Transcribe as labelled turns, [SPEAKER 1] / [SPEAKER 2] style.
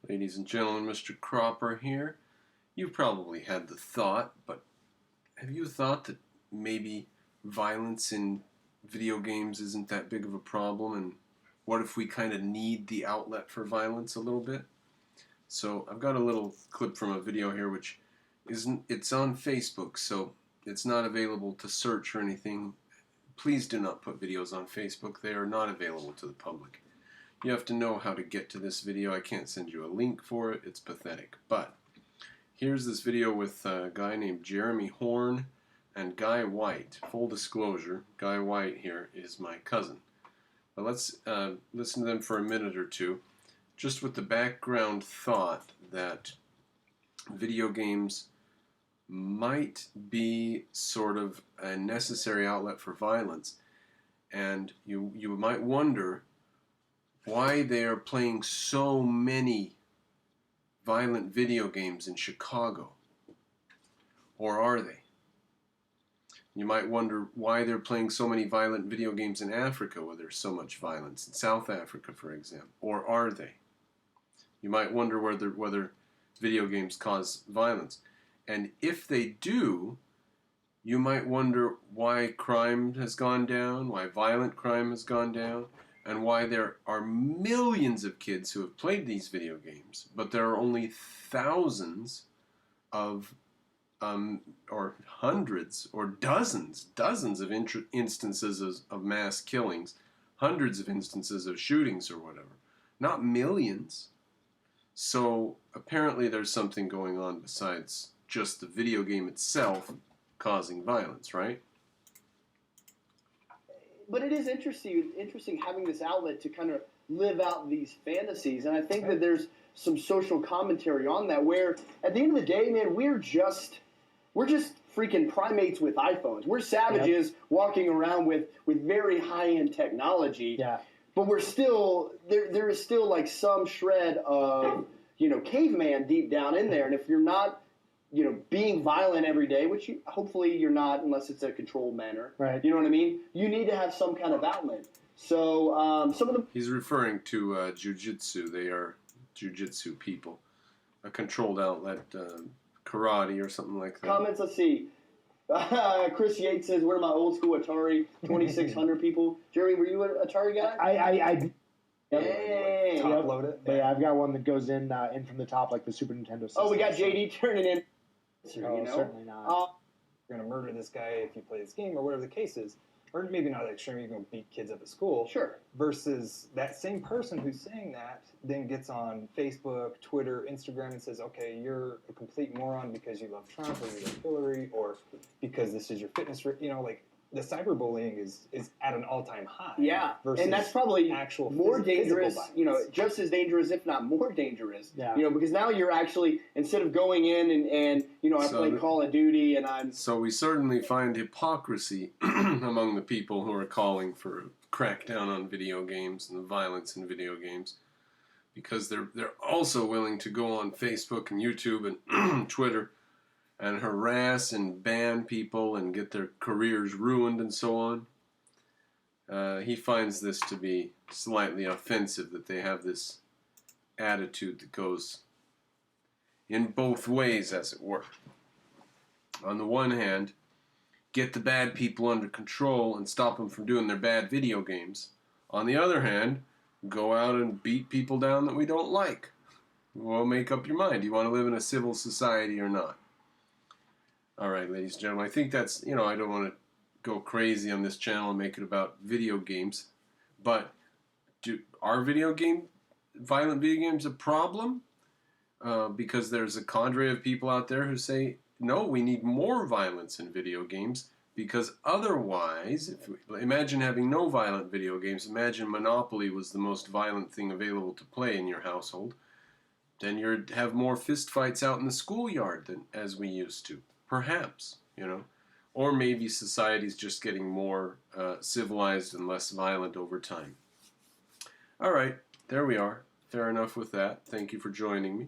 [SPEAKER 1] Ladies and gentlemen, Mr. Cropper here. You've probably had the thought, but have you thought that maybe violence in video games isn't that big of a problem, and what if we kind of need the outlet for violence a little bit? So I've got a little clip from a video here which it's on Facebook, so it's not available to search or anything. Please do not put videos on Facebook. They are not available to the public. You have to know how to get to this video. I can't send you a link for it. It's pathetic. But here's this video with a guy named Jeremy Horn and Guy White. Full disclosure, Guy White here is my cousin. But let's listen to them for a minute or two, just with the background thought that video games might be sort of a necessary outlet for violence. And you might wonder why they are playing so many violent video games in Chicago. Or are they? You might wonder why they're playing so many violent video games in Africa where there's so much violence, in South Africa, for example. Or are they? You might wonder whether video games cause violence. And if they do, you might wonder why crime has gone down, why violent crime has gone down, and why there are millions of kids who have played these video games, but there are only thousands of, or hundreds, or dozens of instances of mass killings, hundreds of instances of shootings or whatever, not millions. So apparently there's something going on besides just the video game itself causing violence, right?
[SPEAKER 2] But it is interesting having this outlet to kind of live out these fantasies. And I think that there's some social commentary on that where at the end of the day, man, we're just freaking primates with iPhones. We're savages walking around with very high-end technology.
[SPEAKER 3] Yeah.
[SPEAKER 2] But we're still, there is still like some shred of, caveman deep down in there. And if you're not, being violent every day, which hopefully you're not unless it's a controlled manner.
[SPEAKER 3] Right.
[SPEAKER 2] You know what I mean? You need to have some kind of outlet. So some of the...
[SPEAKER 1] He's referring to jiu-jitsu. They are jiu-jitsu people. A controlled outlet, karate or something like that.
[SPEAKER 2] Comments, let's see. Chris Yates says, "Where are my old school Atari 2600 people?" Jeremy, were you an Atari guy?
[SPEAKER 3] I
[SPEAKER 2] Hey.
[SPEAKER 4] Top load it.
[SPEAKER 3] But yeah, I've got one that goes in from the top, like the Super Nintendo system.
[SPEAKER 2] Oh, we got JD turning in.
[SPEAKER 3] No, certainly not.
[SPEAKER 4] You're going to murder this guy if you play this game or whatever the case is. Or maybe not that extreme, you're going to beat kids up at school.
[SPEAKER 2] Sure.
[SPEAKER 4] Versus that same person who's saying that then gets on Facebook, Twitter, Instagram and says, okay, you're a complete moron because you love Trump or you love Hillary or because this is your fitness, the cyberbullying is at an all-time high.
[SPEAKER 2] Yeah,
[SPEAKER 4] versus
[SPEAKER 2] and that's probably
[SPEAKER 4] actual
[SPEAKER 2] more dangerous,
[SPEAKER 4] violence.
[SPEAKER 2] just as dangerous, if not more dangerous.
[SPEAKER 3] Yeah.
[SPEAKER 2] Because now you're actually, instead of going in and I play Call of Duty and I'm...
[SPEAKER 1] So we certainly find hypocrisy among the people who are calling for a crackdown on video games and the violence in video games, because they're also willing to go on Facebook and YouTube and Twitter and harass and ban people and get their careers ruined and so on. He finds this to be slightly offensive, that they have this attitude that goes in both ways, as it were. On the one hand, get the bad people under control and stop them from doing their bad video games. On the other hand, go out and beat people down that we don't like. Well, make up your mind. Do you want to live in a civil society or not? All right, ladies and gentlemen, I think that's, I don't want to go crazy on this channel and make it about video games, but are violent video games a problem? Because there's a cadre of people out there who say, no, we need more violence in video games, because otherwise, imagine having no violent video games. Imagine Monopoly was the most violent thing available to play in your household. Then you'd have more fistfights out in the schoolyard than as we used to. Perhaps, or maybe society's just getting more civilized and less violent over time. All right, there we are. Fair enough with that. Thank you for joining me.